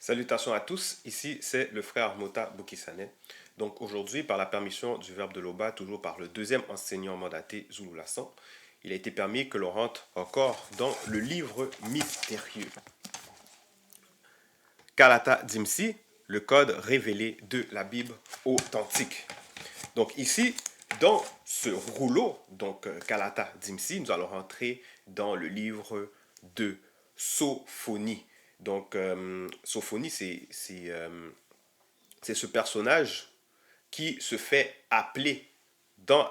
Salutations à tous, ici c'est le frère Mota Boukissane. Donc aujourd'hui, par la permission du Verbe de l'Oba, toujours par le deuxième enseignant mandaté Zulu Lassan, il a été permis que l'on rentre encore dans le livre mystérieux. Kalata Dimsi, le code révélé de la Bible authentique. Donc ici, dans ce rouleau, donc Kalata Dimsi, nous allons rentrer dans le livre de Sophonie. Donc Sophonie, c'est ce personnage qui se fait appeler,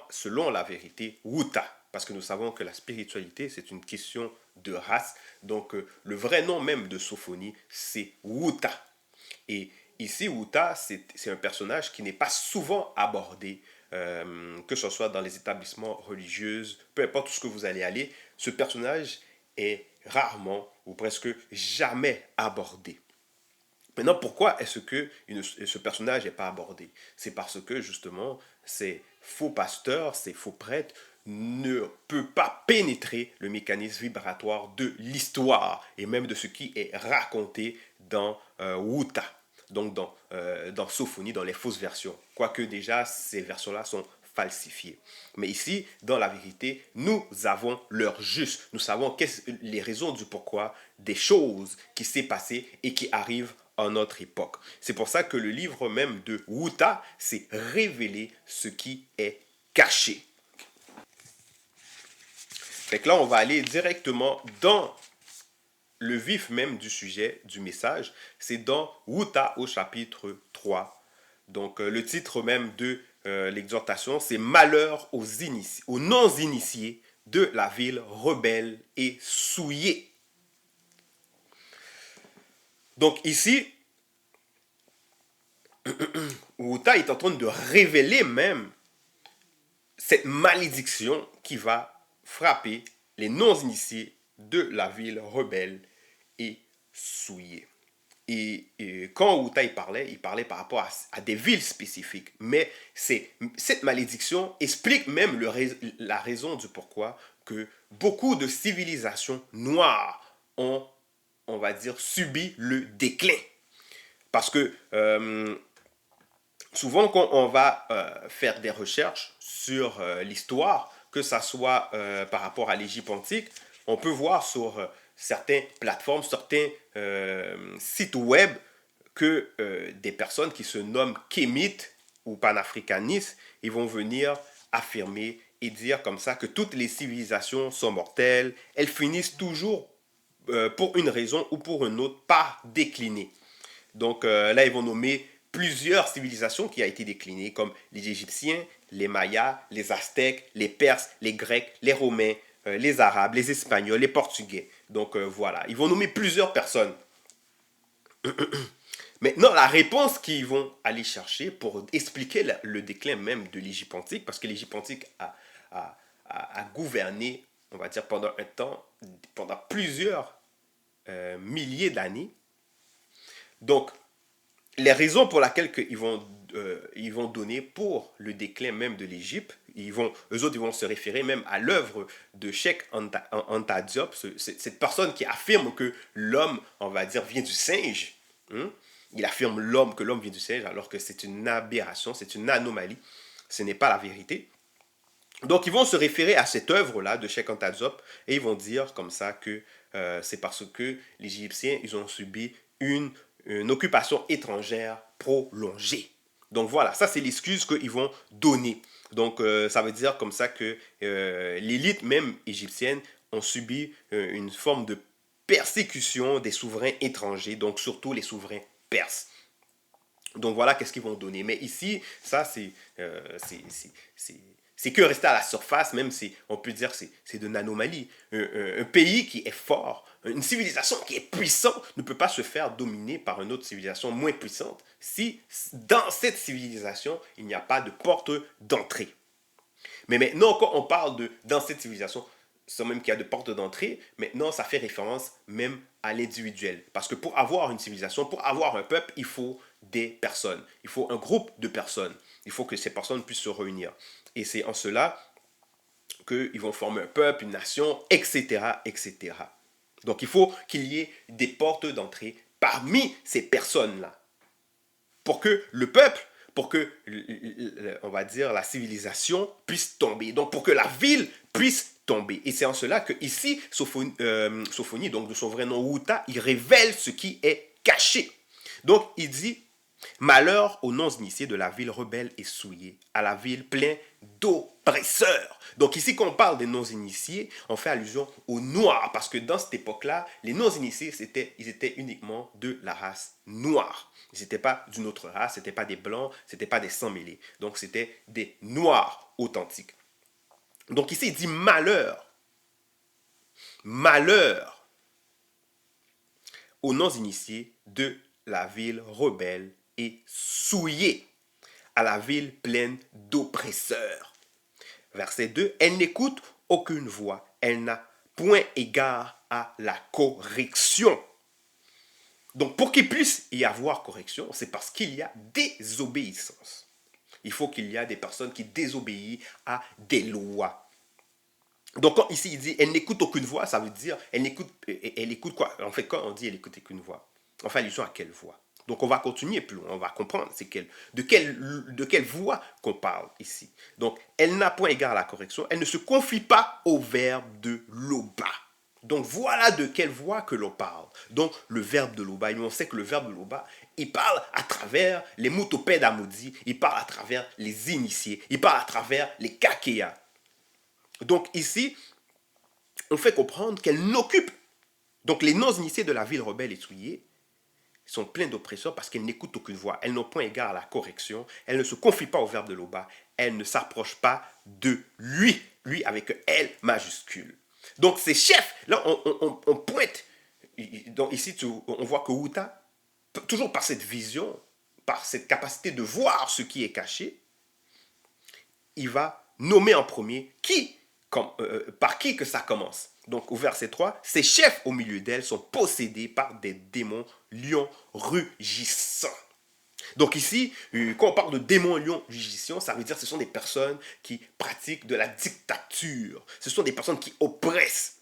selon la vérité, Wuta. Parce que nous savons que la spiritualité, c'est une question de race. Donc, le vrai nom même de Sophonie, c'est Wuta. Et ici, Wuta, c'est un personnage qui n'est pas souvent abordé, que ce soit dans les établissements religieux, peu importe où ce que vous allez aller, ce personnage est rarement ou presque jamais abordé. Maintenant, pourquoi est-ce que ce personnage n'est pas abordé? C'est parce que justement, ces faux pasteurs, ces faux prêtres ne peuvent pas pénétrer le mécanisme vibratoire de l'histoire et même de ce qui est raconté dans Wuta, donc dans Sophonie, dans les fausses versions. Quoique déjà, ces versions-là sont falsifiées. Mais ici, dans la vérité, nous avons l'heure juste. Nous savons les raisons du pourquoi des choses qui s'est passées et qui arrivent en notre époque. C'est pour ça que le livre même de Wuta, c'est révéler ce qui est caché. Fait que là, on va aller directement dans le vif même du sujet, du message. C'est dans Wuta au chapitre 3. Donc, le titre même de l'exhortation, c'est Malheur aux non-initiés de la ville rebelle et souillée. Donc ici, Wuta est en train de révéler même cette malédiction qui va frapper les non-initiés de la ville rebelle et souillée. Et quand Wuta il parlait par rapport à des villes spécifiques. Mais cette malédiction explique même la raison du pourquoi que beaucoup de civilisations noires ont, on va dire, subi le déclin. Parce que souvent, quand on va faire des recherches sur l'histoire, que ce soit par rapport à l'Égypte antique, on peut voir sur certaines plateformes, certains sites web, que des personnes qui se nomment kémites ou panafricanistes, ils vont venir affirmer et dire comme ça que toutes les civilisations sont mortelles, elles finissent toujours pour une raison ou pour une autre par décliner. Donc là, ils vont nommer plusieurs civilisations qui ont été déclinées, comme les Égyptiens, les Mayas, les Aztèques, les Perses, les Grecs, les Romains, les Arabes, les Espagnols, les Portugais. Donc voilà, ils vont nommer plusieurs personnes. Maintenant, la réponse qu'ils vont aller chercher pour expliquer le déclin même de l'Égypte antique, parce que l'Égypte antique a gouverné, on va dire, pendant un temps, pendant plusieurs milliers d'années. Donc, les raisons pour lesquelles ils vont donner pour le déclin même de l'Égypte, eux autres, ils vont se référer même à l'œuvre de Cheikh Anta Diop, cette personne qui affirme que l'homme, on va dire, vient du singe. Il affirme que l'homme vient du singe, alors que c'est une aberration, c'est une anomalie. Ce n'est pas la vérité. Donc, ils vont se référer à cette œuvre-là de Cheikh Anta Diop et ils vont dire comme ça que c'est parce que les Égyptiens, ils ont subi une occupation étrangère prolongée. Donc voilà, ça c'est l'excuse qu'ils vont donner. Donc ça veut dire comme ça que l'élite même égyptienne ont subi une forme de persécution des souverains étrangers, donc surtout les souverains perses. Donc voilà qu'est-ce qu'ils vont donner. Mais ici, ça c'est que rester à la surface, même si on peut dire que c'est de l'anomalie. Un pays qui est fort, une civilisation qui est puissante ne peut pas se faire dominer par une autre civilisation moins puissante si dans cette civilisation, il n'y a pas de porte d'entrée. Mais maintenant, quand on parle dans cette civilisation, sans même qu'il y a de porte d'entrée, maintenant ça fait référence même à l'individuel. Parce que pour avoir une civilisation, pour avoir un peuple, il faut des personnes. Il faut un groupe de personnes. Il faut que ces personnes puissent se réunir. Et c'est en cela qu'ils vont former un peuple, une nation, etc., etc. Donc il faut qu'il y ait des portes d'entrée parmi ces personnes-là. Pour que le peuple, pour que, on va dire, la civilisation puisse tomber. Donc, pour que la ville puisse tomber. Et c'est en cela que ici, Sophonie, donc de son vrai nom Wuta, il révèle ce qui est caché. Donc, il dit, malheur aux non-initiés de la ville rebelle et souillée, à la ville pleine d'oppresseurs. Donc ici, quand on parle des non-initiés, on fait allusion aux Noirs, parce que dans cette époque-là, les non-initiés, ils étaient uniquement de la race noire. Ils n'étaient pas d'une autre race, ce n'étaient pas des Blancs, ce n'étaient pas des sans-mêlés. Donc c'était des Noirs authentiques. Donc ici, il dit malheur. Malheur aux non-initiés de la ville rebelle et souillée, à la ville pleine d'oppresseurs. Verset 2, elle n'écoute aucune voix, elle n'a point égard à la correction. Donc pour qu'il puisse y avoir correction, c'est parce qu'il y a désobéissance. Il faut qu'il y ait des personnes qui désobéissent à des lois. Donc quand ici il dit elle n'écoute aucune voix, ça veut dire elle écoute quoi? En fait, quand on dit elle n'écoute aucune voix, on fait allusion à quelle voix? Donc on va continuer plus loin, on va comprendre de quelle voix qu'on parle ici. Donc elle n'a point égard à la correction, elle ne se confie pas au verbe de Loba. Donc voilà de quelle voix que l'on parle. Donc le verbe de Loba, et on sait que le verbe de Loba, il parle à travers les moutopèdes amaudis, il parle à travers les initiés, il parle à travers les kakéas. Donc ici, on fait comprendre qu'elle n'occupe, donc les non-initiés de la ville rebelle et souillée, sont pleins d'oppresseurs parce qu'elles n'écoutent aucune voix. Elles n'ont point égard à la correction. Elles ne se confient pas au verbe de Loba. Elles ne s'approchent pas de lui. Lui avec un L majuscule. Donc ces chefs, là on pointe. Donc ici on voit que Wuta, toujours par cette vision, par cette capacité de voir ce qui est caché, il va nommer en premier par qui que ça commence. Donc au verset 3, ces chefs au milieu d'elles sont possédés par des démons lions rugissants. Donc ici, quand on parle de démons lions rugissants, ça veut dire que ce sont des personnes qui pratiquent de la dictature. Ce sont des personnes qui oppressent.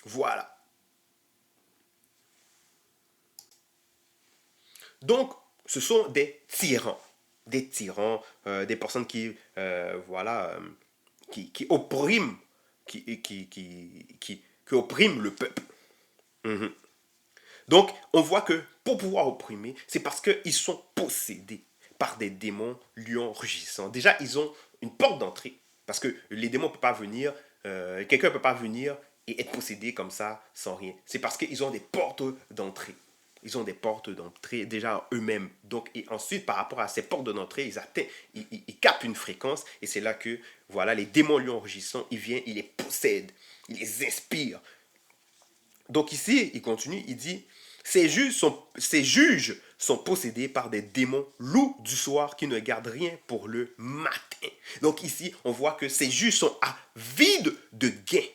Voilà. Donc, ce sont des tyrans. Des tyrans, des personnes qui oppriment, qui oppriment le peuple. Mm-hmm. Donc, on voit que pour pouvoir opprimer, c'est parce qu'ils sont possédés par des démons lions rugissants. Déjà, ils ont une porte d'entrée. Parce que les démons ne peuvent pas venir, quelqu'un ne peut pas venir et être possédé comme ça sans rien. C'est parce qu'ils ont des portes d'entrée. Ils ont des portes d'entrée déjà eux-mêmes. Donc, et ensuite, par rapport à ces portes d'entrée, ils captent une fréquence. Et c'est là que, voilà, les démons lions rugissants, ils viennent, ils les possèdent, ils les inspirent. Donc ici, il continue, il dit, ces juges sont possédés par des démons loups du soir qui ne gardent rien pour le matin. Donc ici, on voit que ces juges sont avides de gain.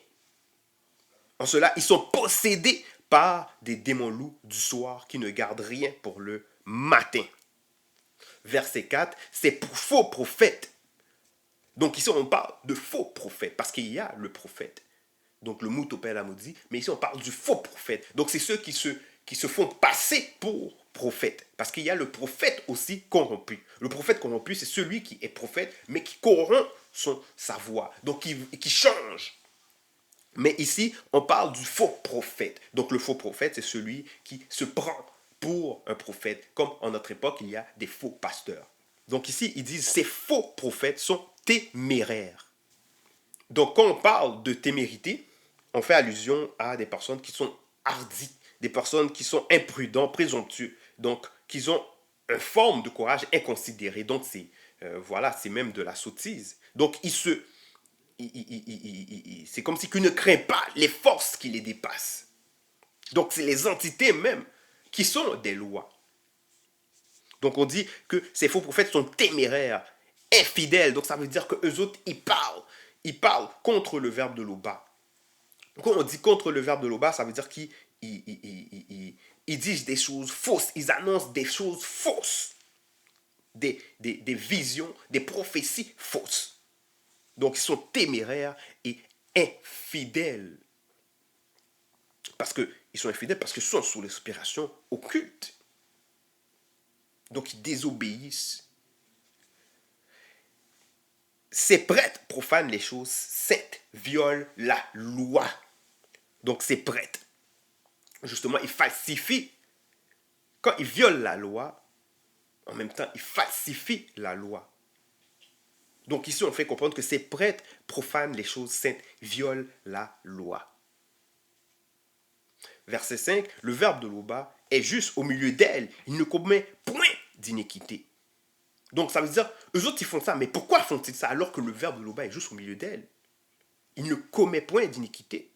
En cela, ils sont possédés par des démons loups du soir qui ne gardent rien pour le matin. Verset 4, c'est pour faux prophètes. Donc ici, on parle de faux prophètes, parce qu'il y a le prophète. Donc le moutopède amaudi, mais ici on parle du faux prophète. Donc c'est ceux qui se font passer pour prophète. Parce qu'il y a le prophète aussi corrompu. Le prophète corrompu, c'est celui qui est prophète, mais qui corrompt sa voix. Donc qui change. Mais ici, on parle du faux prophète. Donc le faux prophète, c'est celui qui se prend pour un prophète. Comme en notre époque, il y a des faux pasteurs. Donc ici, ils disent ces faux prophètes sont téméraires. Donc quand on parle de témérité, on fait allusion à des personnes qui sont hardies, des personnes qui sont imprudents, présomptueux, donc qui ont une forme de courage inconsidéré. Donc c'est même de la sottise. Donc c'est comme si qu'ils ne craignent pas les forces qui les dépassent. Donc c'est les entités même qui sont des lois. Donc on dit que ces faux prophètes sont téméraires, infidèles. Donc ça veut dire que eux autres, ils parlent contre le verbe de Loba. Quand on dit contre le verbe de Loba, ça veut dire qu'ils disent des choses fausses, ils annoncent des choses fausses, des visions, des prophéties fausses. Donc ils sont téméraires et infidèles. Parce que Ils sont infidèles parce qu'ils sont sous l'inspiration occulte. Donc, ils désobéissent. Ces prêtres profanent les choses saintes, violent la loi. Donc, ces prêtres, justement, ils falsifient. Quand ils violent la loi, en même temps, ils falsifient la loi. Donc ici, on fait comprendre que ces prêtres profanent les choses saintes, violent la loi. Verset 5, le verbe de l'Oba est juste au milieu d'elle. Il ne commet point d'iniquité. Donc ça veut dire, eux autres, ils font ça. Mais pourquoi font-ils ça alors que le verbe de l'Oba est juste au milieu d'elle? Il ne commet point d'iniquité.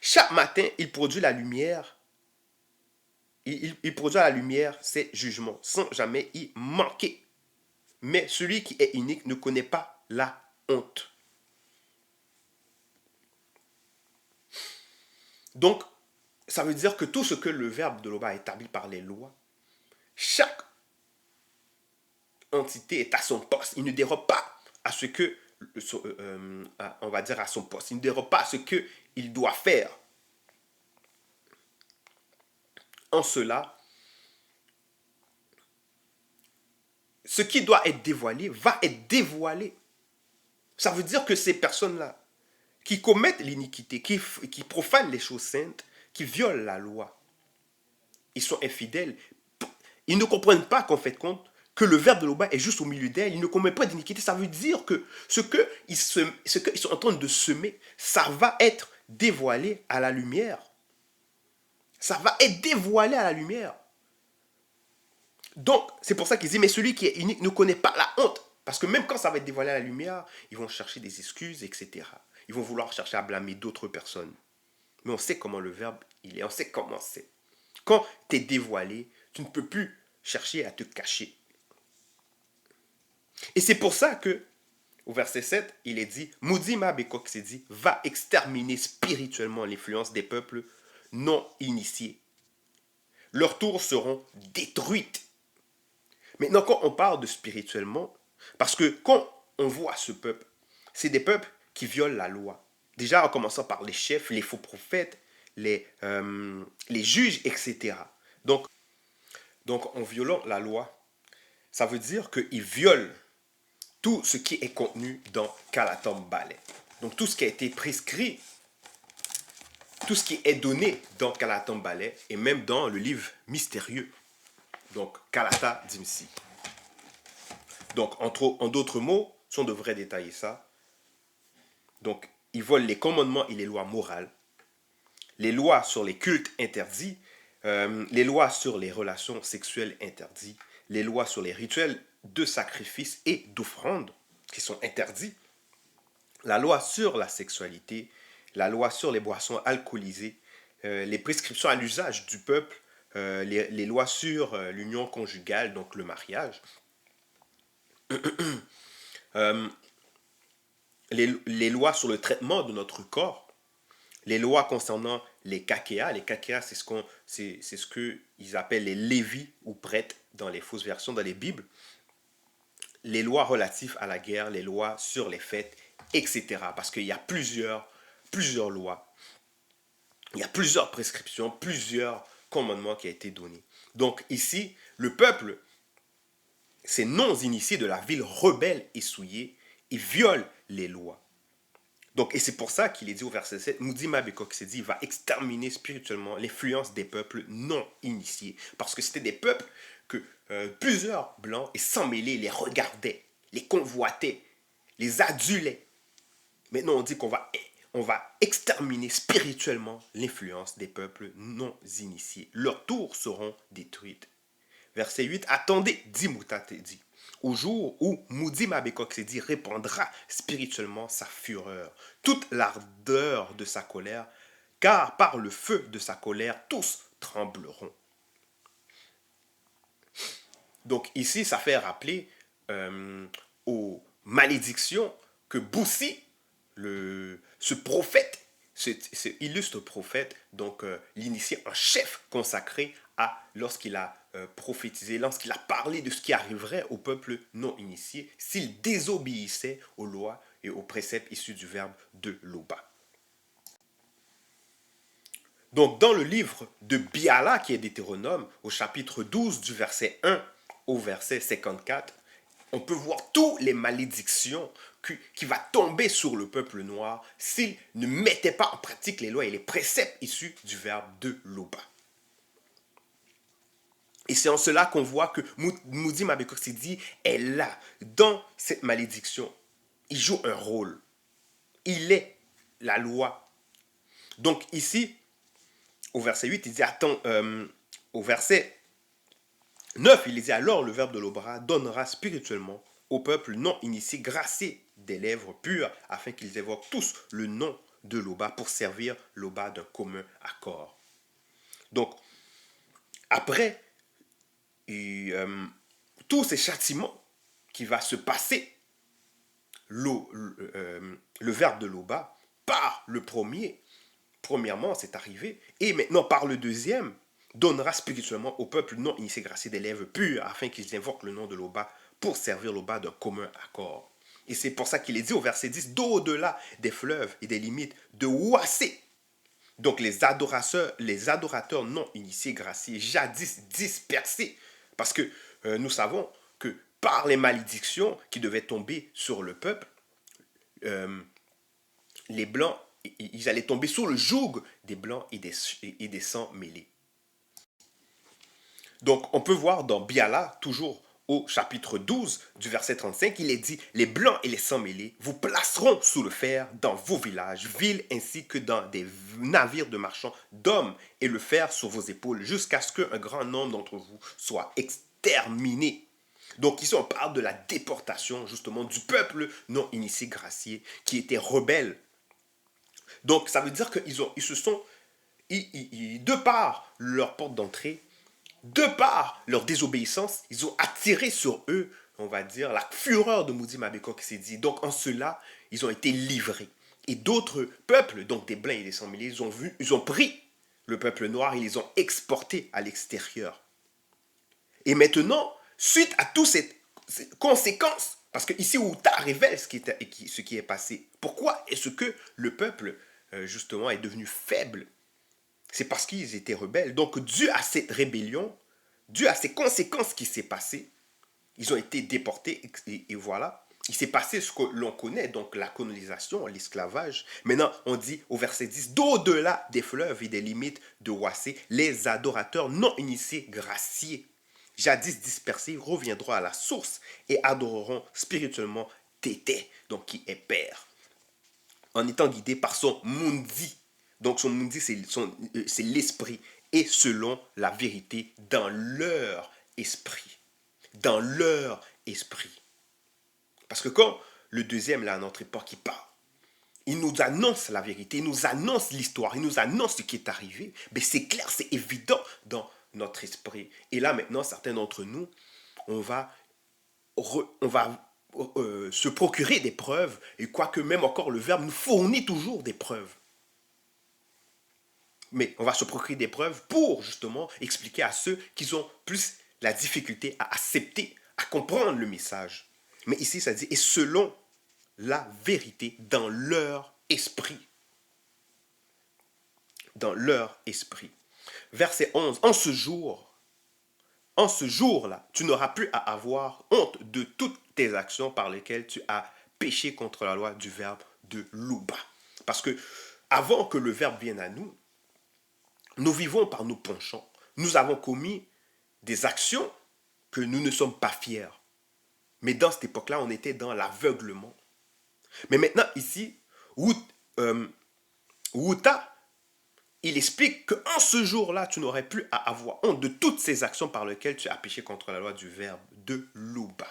Chaque matin, il produit la lumière. Il produit à la lumière ses jugements, sans jamais y manquer. Mais celui qui est inique ne connaît pas la honte. Donc, ça veut dire que tout ce que le verbe de l'Oba établit par les lois, chaque entité est à son poste. Il ne dérobe pas à ce que, on va dire à son poste. Il ne dérobe pas à ce qu'il doit faire. En cela, ce qui doit être dévoilé va être dévoilé. Ça veut dire que ces personnes-là, qui commettent l'iniquité, qui profanent les choses saintes, qui violent la loi, ils sont infidèles. Ils ne comprennent pas qu'en fait compte, que le verbe de l'Oba est juste au milieu d'elle. Ils ne commettent pas d'iniquité. Ça veut dire que ce qu'ils sont en train de semer, ça va être dévoilé à la lumière. Ça va être dévoilé à la lumière. Donc, c'est pour ça qu'ils disent, mais celui qui est unique ne connaît pas la honte. Parce que même quand ça va être dévoilé à la lumière, ils vont chercher des excuses, etc. Ils vont vouloir chercher à blâmer d'autres personnes. Mais on sait comment le verbe, il est. On sait comment c'est. Quand tu es dévoilé, tu ne peux plus chercher à te cacher. Et c'est pour ça que, au verset 7, il est dit, Moudima Bekok s'est dit, va exterminer spirituellement l'influence des peuples non initiés. Leurs tours seront détruites. Maintenant, quand on parle de spirituellement, parce que quand on voit ce peuple, c'est des peuples qui violent la loi. Déjà en commençant par les chefs, les faux prophètes, les juges, etc. Donc, en violant la loi, ça veut dire qu'ils violent tout ce qui est contenu dans Kalatom Ballet. Donc tout ce qui a été prescrit, tout ce qui est donné dans Kalatom Ballet, et même dans le livre mystérieux, donc Kalata Dimsi. Donc en d'autres mots, si on devrait détailler ça, donc ils volent les commandements et les lois morales, les lois sur les cultes interdits, les lois sur les relations sexuelles interdites, les lois sur les rituels de sacrifice et d'offrande qui sont interdits, la loi sur la sexualité, la loi sur les boissons alcoolisées, les prescriptions à l'usage du peuple, les lois sur l'union conjugale, donc le mariage, les lois sur le traitement de notre corps, les lois concernant les kakéas. Les kakéas, c'est ce qu'ils appellent les lévis ou prêtres dans les fausses versions, dans les Bibles. Les lois relatives à la guerre, les lois sur les fêtes, etc. Parce qu'il y a plusieurs lois. Il y a plusieurs prescriptions, plusieurs commandements qui ont été donnés. Donc ici, le peuple, ces non-initiés de la ville rebelle et souillée, ils violent les lois. Donc, et c'est pour ça qu'il est dit au verset 7, Moudima Bekok s'est dit, va exterminer spirituellement l'influence des peuples non initiés. Parce que c'était des peuples que plusieurs blancs et sans mêler les regardaient, les convoitaient, les adulaient. Maintenant, on dit qu'on va exterminer spirituellement l'influence des peuples non initiés. Leurs tours seront détruites. Verset 8, attendez, dit Moutate dit, au jour où Moudima Bekok s'est dit répandra spirituellement sa fureur, toute l'ardeur de sa colère, car par le feu de sa colère, tous trembleront. Donc ici, ça fait rappeler aux malédictions que Boussi, ce prophète, ce illustre prophète, donc l'initié en chef consacré lorsqu'il a prophétisé, lorsqu'il a parlé de ce qui arriverait au peuple non initié s'il désobéissait aux lois et aux préceptes issus du verbe de l'Oba. Donc, dans le livre de Biala, qui est Deutéronome, au chapitre 12, du verset 1 au verset 54, on peut voir toutes les malédictions qui va tomber sur le peuple noir s'il ne mettait pas en pratique les lois et les préceptes issus du verbe de Loba. Et c'est en cela qu'on voit que Moudi Mabekok Sidi est là, dans cette malédiction. Il joue un rôle. Il est la loi. Donc ici, au verset 8, il dit, attends, au verset 9, il dit, alors le verbe de l'Obra donnera spirituellement au peuple non initié, gracié des lèvres pures, afin qu'ils évoquent tous le nom de l'Oba pour servir l'Oba d'un commun accord. Donc, après tous ces châtiments qui va se passer, le verbe de l'Oba, par le premier, premièrement, c'est arrivé, et maintenant par le deuxième, donnera spirituellement au peuple non initié gracié des lèvres pures, afin qu'ils invoquent le nom de l'Oba pour servir l'Oba d'un commun accord. Et c'est pour ça qu'il est dit au verset 10, d'au-delà des fleuves et des limites de Ouassé. Donc les adorateurs non initiés graciés, jadis dispersés, parce que nous savons que par les malédictions qui devaient tomber sur le peuple, les Blancs, ils allaient tomber sous le joug des Blancs et des sangs mêlés. Donc, on peut voir dans Biala, toujours au chapitre 12, du verset 35, il est dit, les Blancs et les sangs mêlés vous placeront sous le fer dans vos villages, villes, ainsi que dans des navires de marchands d'hommes, et le fer sur vos épaules, jusqu'à ce qu'un grand nombre d'entre vous soit exterminé. Donc ici, on parle de la déportation, justement, du peuple non initié gracié, qui était rebelle. Donc, ça veut dire qu'ils se sont, de par leur porte d'entrée, de par leur désobéissance, ils ont attiré sur eux, on va dire, la fureur de Moudi Mabekok Sidi. Donc, en cela, ils ont été livrés. Et d'autres peuples, donc des Blancs et des Sans-Mêlés, ils ont pris le peuple noir et les ont exportés à l'extérieur. Et maintenant, suite à toutes ces conséquences, parce que ici Outa révèle ce qui est passé, pourquoi est-ce que le peuple, justement, est devenu faible? C'est parce qu'ils étaient rebelles. Donc, dû à cette rébellion, dû à ces conséquences qui s'est passées, ils ont été déportés et voilà. Il s'est passé ce que l'on connaît, donc la colonisation, l'esclavage. Maintenant, on dit au verset 10, d'au-delà des fleuves et des limites de Ouassé, les adorateurs non initiés, graciés, jadis dispersés, reviendront à la source et adoreront spirituellement Tété, donc qui est Père, en étant guidés par son Mundi. Donc son Mundi, c'est l'esprit, et selon la vérité dans leur esprit. Dans leur esprit. Parce que quand le deuxième, là, à notre époque, il parle, il nous annonce la vérité, il nous annonce l'histoire, il nous annonce ce qui est arrivé, mais c'est clair, c'est évident dans notre esprit. Et là, maintenant, certains d'entre nous, on va se procurer des preuves, et quoique même encore le Verbe nous fournit toujours des preuves. Mais on va se procurer des preuves pour justement expliquer à ceux qui ont plus la difficulté à accepter, à comprendre le message. Mais ici, ça dit, et selon la vérité dans leur esprit. Dans leur esprit. Verset 11, en ce jour-là, tu n'auras plus à avoir honte de toutes tes actions par lesquelles tu as péché contre la loi du verbe de Louba. Parce que avant que le verbe vienne à nous, nous vivons par nos penchants. Nous avons commis des actions que nous ne sommes pas fiers. Mais dans cette époque-là, on était dans l'aveuglement. Mais maintenant, ici, Wouta, il explique qu'en ce jour-là, tu n'aurais plus à avoir honte de toutes ces actions par lesquelles tu as péché contre la loi du verbe de Louba.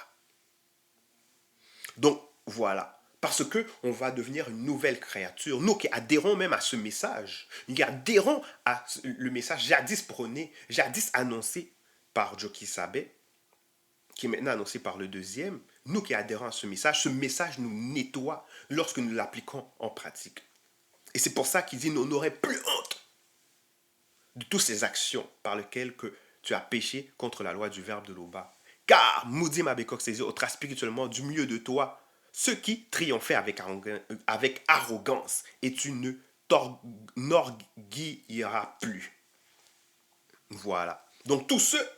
Donc, voilà. Parce qu'on va devenir une nouvelle créature. Nous qui adhérons même à ce message, nous adhérons à le message jadis prôné, jadis annoncé par Joki Sabé, qui est maintenant annoncé par le deuxième, nous qui adhérons à ce message nous nettoie lorsque nous l'appliquons en pratique. Et c'est pour ça qu'il dit, nous n'aurons plus honte de toutes ces actions par lesquelles que tu as péché contre la loi du verbe de l'Oba. Car, Moudi Mabekok Sezi ôtera spirituellement du milieu de toi ceux qui triomphaient avec arrogance, et tu ne t'orgueilliras guillera plus. Voilà. Donc tous ceux,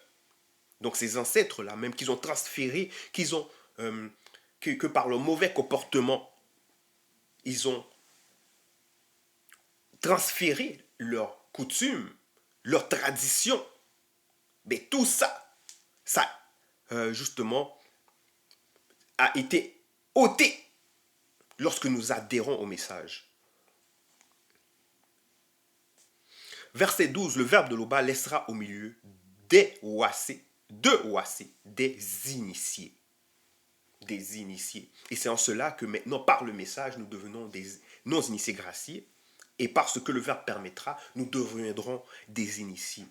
donc ces ancêtres-là, même qu'ils ont transféré, qu'ils ont, que par leur mauvais comportement, ils ont transféré leurs coutumes, leurs traditions. Mais tout ça, justement, a été ôté lorsque nous adhérons au message. Verset 12, le verbe de Loba laissera au milieu des Ouassé, des initiés. Des initiés. Et c'est en cela que maintenant, par le message, nous devenons des non-initiés graciés. Et parce que le verbe permettra, nous deviendrons des initiés.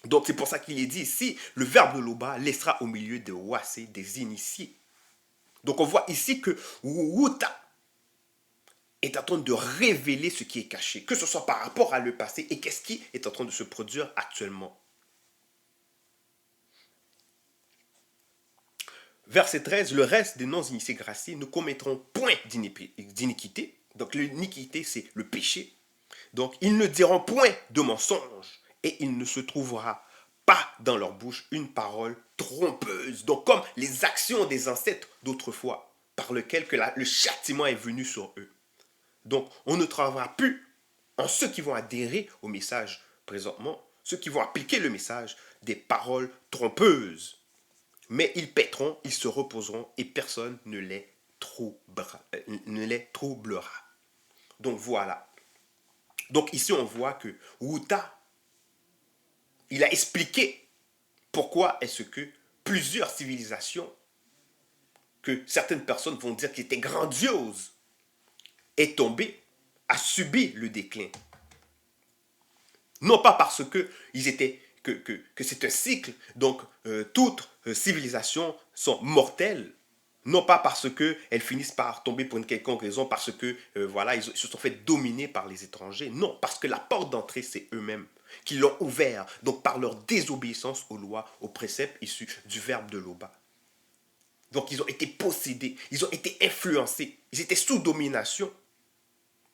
Donc c'est pour ça qu'il est dit ici, le verbe de Loba laissera au milieu des Ouassé, des initiés. Donc on voit ici que Wuta est en train de révéler ce qui est caché, que ce soit par rapport à le passé et qu'est-ce qui est en train de se produire actuellement. Verset 13, le reste des non-initiés graciés ne commettront point d'iniquité. Donc l'iniquité, c'est le péché. Donc ils ne diront point de mensonge et il ne se trouvera pas dans leur bouche une parole trompeuse. Donc comme les actions des ancêtres d'autrefois, par lesquelles le châtiment est venu sur eux. Donc on ne trouvera plus en ceux qui vont adhérer au message présentement, ceux qui vont appliquer le message, des paroles trompeuses. Mais ils paîtront, ils se reposeront et personne ne les troublera. Donc voilà. Donc ici on voit que Wuta, il a expliqué pourquoi est-ce que plusieurs civilisations, que certaines personnes vont dire qu'elles étaient grandioses, est tombé, a subi le déclin. Non pas parce que ils étaient que c'est un cycle, donc toutes civilisations sont mortelles, non pas parce qu'elles finissent par tomber pour une quelconque raison, parce que voilà, ils se sont fait dominer par les étrangers. Non, parce que la porte d'entrée, c'est eux-mêmes qui l'ont ouvert, donc par leur désobéissance aux lois, aux préceptes issus du verbe de Loba. Donc ils ont été possédés, ils ont été influencés, ils étaient sous domination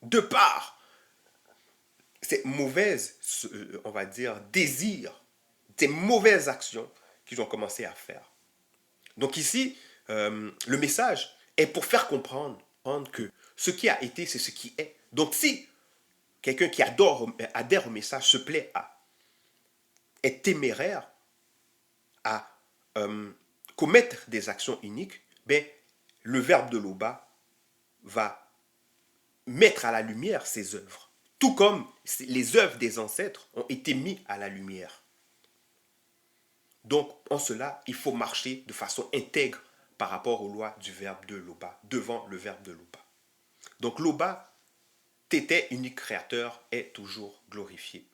de par ces mauvaises, on va dire, désirs, ces mauvaises actions qu'ils ont commencé à faire. Donc ici, le message est pour faire comprendre que ce qui a été, c'est ce qui est. Donc si quelqu'un qui adhère au message se plaît à, est téméraire à commettre des actions iniques, ben, le verbe de Loba va mettre à la lumière ses œuvres. Tout comme les œuvres des ancêtres ont été mises à la lumière. Donc, en cela, il faut marcher de façon intègre par rapport aux lois du verbe de Loba, devant le verbe de Loba. Donc, Loba, Tété, unique créateur, est toujours glorifié.